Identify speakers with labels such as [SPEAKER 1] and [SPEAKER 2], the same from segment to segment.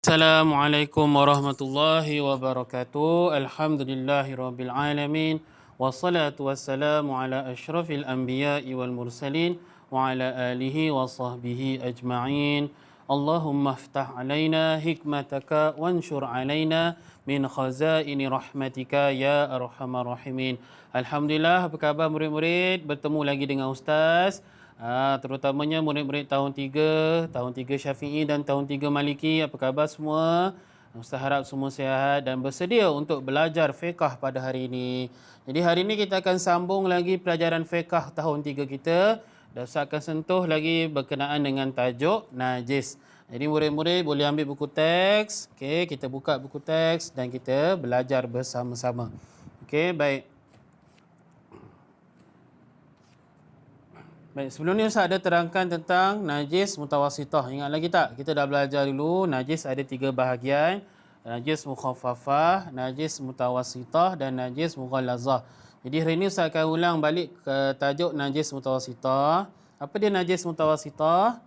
[SPEAKER 1] Assalamualaikum warahmatullahi wabarakatuh. Alhamdulillahirabbil alamin. Wassalatu wassalamu ala asyrafil anbiya'i wal mursalin wa ala alihi wa sahbihi ajma'in. Allahumma iftah alaina hikmataka wanshur alaina min khazaini rahmatika ya arhamar rahimin. Alhamdulillah, apa khabar murid-murid? Bertemu lagi dengan Ustaz. Terutamanya murid-murid tahun 3 Syafi'i dan tahun 3 Maliki. Apa khabar semua? Ustaz harap semua sihat dan bersedia untuk belajar fiqh pada hari ini. Jadi hari ini kita akan sambung lagi pelajaran fiqh tahun 3 kita. Dan Ustaz akan sentuh lagi berkenaan dengan tajuk najis. Jadi murid-murid boleh ambil buku teks. Okey, kita buka buku teks dan kita belajar bersama-sama. Okey, baik. Baik, sebelum ni Ustaz ada terangkan tentang najis mutawasitah. Ingat lagi tak? Kita dah belajar dulu najis ada 3 bahagian. Najis mukhaffafah, najis mutawasitah dan najis mughallazah. Jadi hari ini Ustaz akan ulang balik ke tajuk najis mutawasitah. Apa dia najis mutawasitah?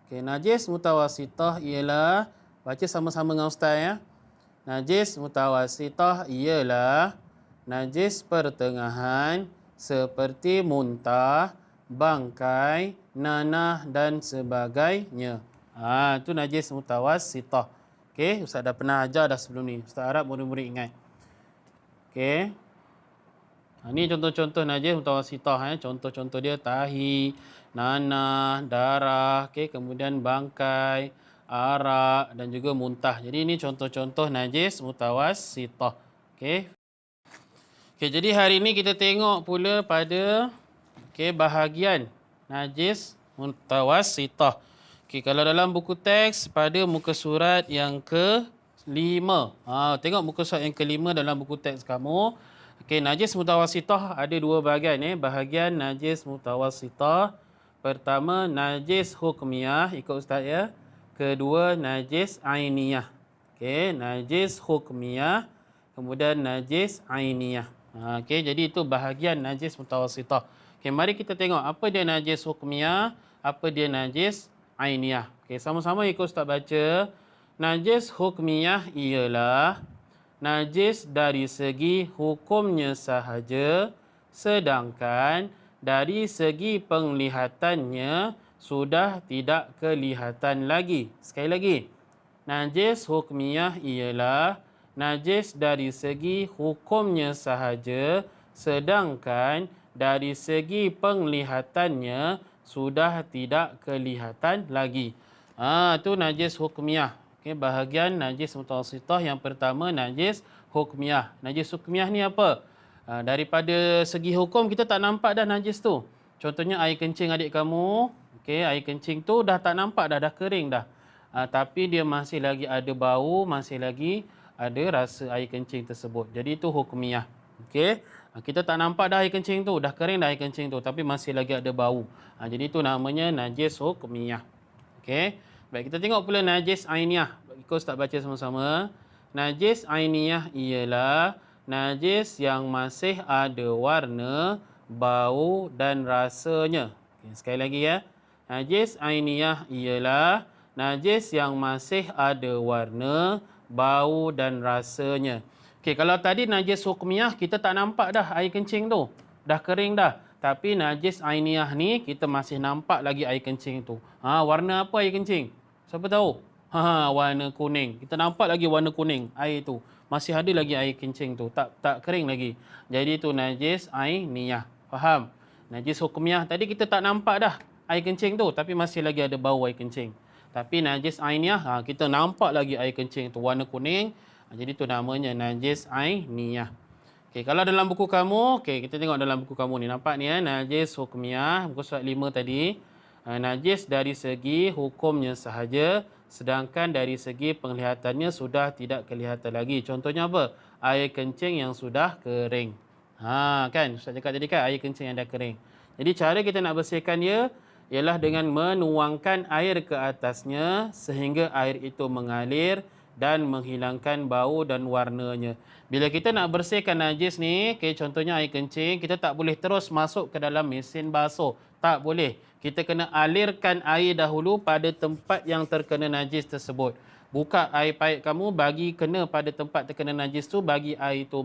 [SPEAKER 1] Okey, najis mutawasitah ialah, baca sama-sama dengan Ustaz ya. Najis mutawasitah ialah najis pertengahan seperti muntah, bangkai, nanah dan sebagainya. Itu najis mutawassitah. Okey, Ustaz dah pernah ajar dah sebelum ni. Ustaz harap murid-murid ingat. Okey. Ini contoh-contoh najis mutawassitah. Contoh-contoh dia tahi, nanah, darah, okey, kemudian bangkai, arak dan juga muntah. Jadi ini contoh-contoh najis mutawassitah. Okey. Okey, jadi hari ini kita tengok pula pada bahagian najis mutawassitah. Okey, kalau dalam buku teks pada muka surat yang ke-5. Tengok muka surat yang ke-5 dalam buku teks kamu. Okey, najis mutawassitah ada 2 bahagian Bahagian najis mutawassitah. Pertama najis hukmiyah, ikut ustaz ya. Kedua najis ainiyah. Okey, najis hukmiyah, kemudian najis ainiyah. Okey, jadi itu bahagian najis mutawassitah. Okey, mari kita tengok apa dia najis hukmiyah, apa dia najis ainiyah. Okey, sama-sama ikut Ustaz baca. Najis hukmiyah ialah najis dari segi hukumnya sahaja, sedangkan dari segi penglihatannya sudah tidak kelihatan lagi. Sekali lagi. Najis hukmiyah ialah najis dari segi hukumnya sahaja, sedangkan dari segi penglihatannya sudah tidak kelihatan lagi. Itu najis hukmiyah. Okey, bahagian najis mutawassitah yang pertama najis hukmiyah. Najis hukmiyah ni apa? Daripada segi hukum kita tak nampak dah najis tu. Contohnya air kencing adik kamu. Okey, air kencing tu dah tak nampak dah kering dah. Tapi dia masih lagi ada bau, masih lagi ada rasa air kencing tersebut. Jadi itu hukmiyah. Okey. Kita tak nampak dah air kencing tu, dah kering dah air kencing tu, tapi masih lagi ada bau. Jadi itu namanya najis hukmiyah. Okey. Baik, kita tengok pula najis ainiyah. Ikut Ustaz baca sama-sama. Najis ainiyah ialah najis yang masih ada warna, bau dan rasanya. Okay, sekali lagi ya. Najis ainiyah ialah najis yang masih ada warna, bau dan rasanya. Okey, kalau tadi najis hukmiyah kita tak nampak dah air kencing tu. Dah kering dah. Tapi najis ainiyah ni kita masih nampak lagi air kencing tu. Warna apa air kencing? Siapa tahu? Warna kuning. Kita nampak lagi warna kuning air tu. Masih ada lagi air kencing tu. Tak kering lagi. Jadi tu najis ainiyah. Faham? Najis hukmiyah tadi kita tak nampak dah air kencing tu, tapi masih lagi ada bau air kencing. Tapi najis ainiyah kita nampak lagi air kencing tu warna kuning. Jadi itu namanya najis ainiyah. Okey, kalau dalam buku kamu, okey, kita tengok dalam buku kamu ni. Nampak ni najis hukmiyah, buku surat 5 tadi. Najis dari segi hukumnya sahaja, sedangkan dari segi penglihatannya sudah tidak kelihatan lagi. Contohnya apa? Air kencing yang sudah kering. Kan? Ustaz cakap tadi kan air kencing yang dah kering. Jadi cara kita nak bersihkan dia ialah dengan menuangkan air ke atasnya sehingga air itu mengalir dan menghilangkan bau dan warnanya. Bila kita nak bersihkan najis ni, contohnya air kencing, kita tak boleh terus masuk ke dalam mesin basuh. Tak boleh. Kita kena alirkan air dahulu pada tempat yang terkena najis tersebut. Buka air paip kamu, bagi kena pada tempat terkena najis tu, bagi air tu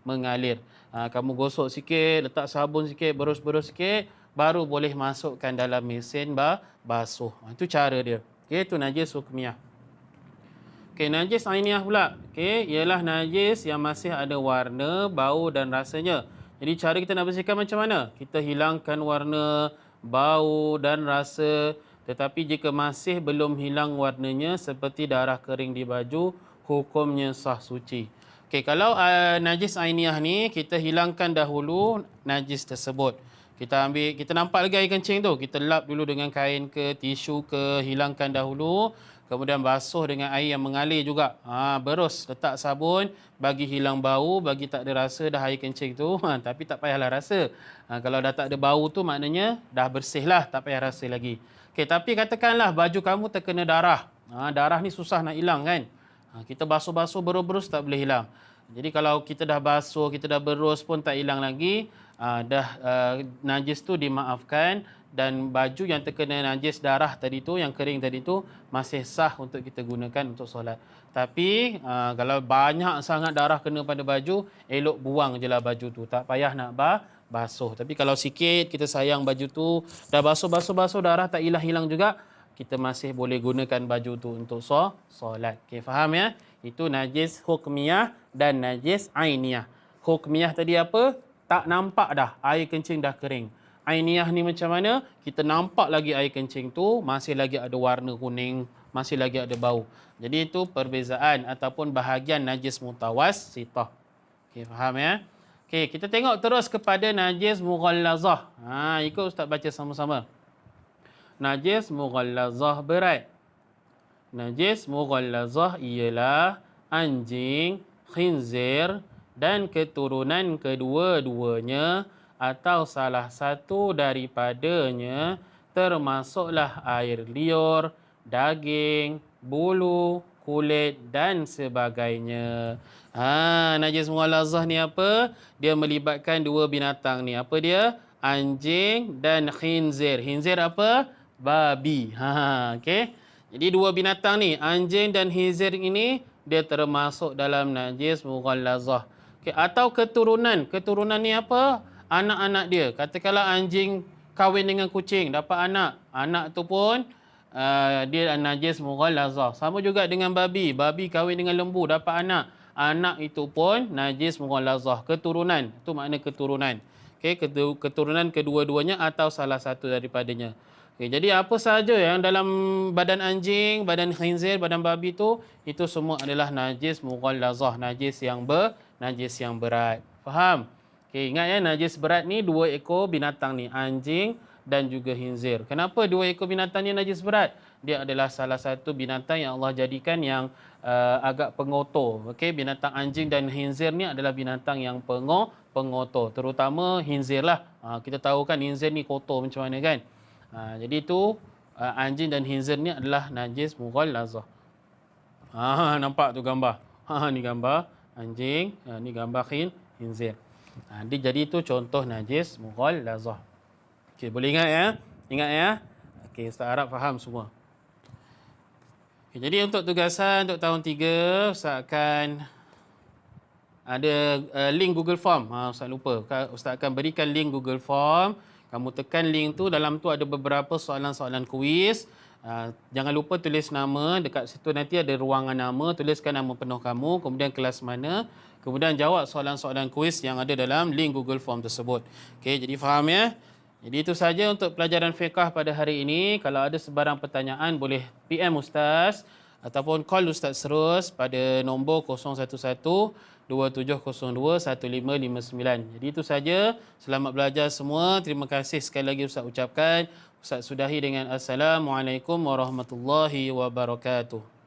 [SPEAKER 1] mengalir. Kamu gosok sikit, letak sabun sikit, berus-berus sikit, baru boleh masukkan dalam mesin basuh. Itu cara dia. Okey, itu najis hukmiyah. Okey, najis ainiah pula. Okey, ialah najis yang masih ada warna, bau dan rasanya. Jadi cara kita nak bersihkan macam mana? Kita hilangkan warna, bau dan rasa. Tetapi jika masih belum hilang warnanya seperti darah kering di baju, hukumnya sah suci. Okey, kalau najis ainiah ni kita hilangkan dahulu najis tersebut. Kita nampak lagi air kencing tu, kita lap dulu dengan kain ke tisu ke, hilangkan dahulu. Kemudian basuh dengan air yang mengalir juga. Berus, letak sabun, bagi hilang bau, bagi tak ada rasa dah air kencing tu. Tapi tak payahlah rasa. Kalau dah tak ada bau tu maknanya dah bersih lah, tak payah rasa lagi. Okey, tapi katakanlah baju kamu terkena darah. Darah ni susah nak hilang kan. Kita basuh-basuh, berus-berus tak boleh hilang. Jadi kalau kita dah basuh, kita dah berus pun tak hilang lagi, najis tu dimaafkan. Dan baju yang terkena najis darah tadi tu, yang kering tadi tu, masih sah untuk kita gunakan untuk solat. Tapi kalau banyak sangat darah kena pada baju, elok buang je lah baju tu. Tak payah nak basuh. Tapi kalau sikit kita sayang baju tu, dah basuh darah tak hilang-hilang juga, kita masih boleh gunakan baju tu untuk solat. Okey, faham ya? Itu najis hukmiyah dan najis ainiyah. Hukmiyah tadi apa? Tak nampak dah, air kencing dah kering. Ainiyah ni macam mana? Kita nampak lagi air kencing tu, masih lagi ada warna kuning, masih lagi ada bau. Jadi itu perbezaan ataupun bahagian najis mutawassithah. Okey, faham ya? Okey, kita tengok terus kepada najis mughallazah. Ikut Ustaz baca sama-sama. Najis mughallazah berat. Najis mughallazah ialah anjing, khinzir dan keturunan kedua-duanya atau salah satu daripadanya, termasuklah air liur, daging, bulu, kulit dan sebagainya. Najis mughallazah ni apa? Dia melibatkan dua binatang ni. Apa dia? Anjing dan khinzir. Khinzir apa? Babi. Okey. Jadi dua binatang ni, anjing dan khinzir ini, dia termasuk dalam najis mughallazah. Okey, atau keturunan. Keturunan ni apa? Anak-anak dia. Katakanlah anjing kahwin dengan kucing, dapat anak. Anak tu pun dia najis mughallazah. Sama juga dengan babi. Babi kahwin dengan lembu, dapat anak. Anak itu pun najis mughallazah. Keturunan. Itu makna keturunan. Okey, keturunan kedua-duanya atau salah satu daripadanya. Okay, jadi apa sahaja yang dalam badan anjing, badan khinzir, badan babi itu semua adalah najis mughallazah, najis yang berat. Faham? Okay, ingat ya, najis berat ni dua ekor binatang ni, anjing dan juga khinzir. Kenapa dua ekor binatang ni najis berat? Dia adalah salah satu binatang yang Allah jadikan yang agak pengotor. Okey, binatang anjing dan khinzir ni adalah binatang yang pengotor. Terutama khinzir lah. Kita tahu kan khinzir ni kotor macam mana kan? Jadi itu anjing dan khinzir ni adalah najis mughallazah. Nampak tu gambar. Ni gambar anjing, ni gambar khinzir. Jadi itu contoh najis mughallazah. Okey, boleh ingat ya? Ingat ya? Okey, Ustaz harap faham semua. Okay, jadi untuk tugasan untuk tahun 3, Ustaz akan ada link Google Form. Ustaz lupa. Ustaz akan berikan link Google Form. Kamu tekan link tu, dalam tu ada beberapa soalan-soalan kuis. Jangan lupa tulis nama. Dekat situ nanti ada ruangan nama. Tuliskan nama penuh kamu, kemudian kelas mana. Kemudian jawab soalan-soalan kuis yang ada dalam link Google Form tersebut. Okey, jadi faham ya? Jadi itu saja untuk pelajaran fiqh pada hari ini. Kalau ada sebarang pertanyaan boleh PM Ustaz ataupun call Ustaz terus pada nombor 011-2702-1559. Jadi itu saja. Selamat belajar semua. Terima kasih sekali lagi Ustaz ucapkan. Ustaz sudahi dengan Assalamualaikum warahmatullahi wabarakatuh.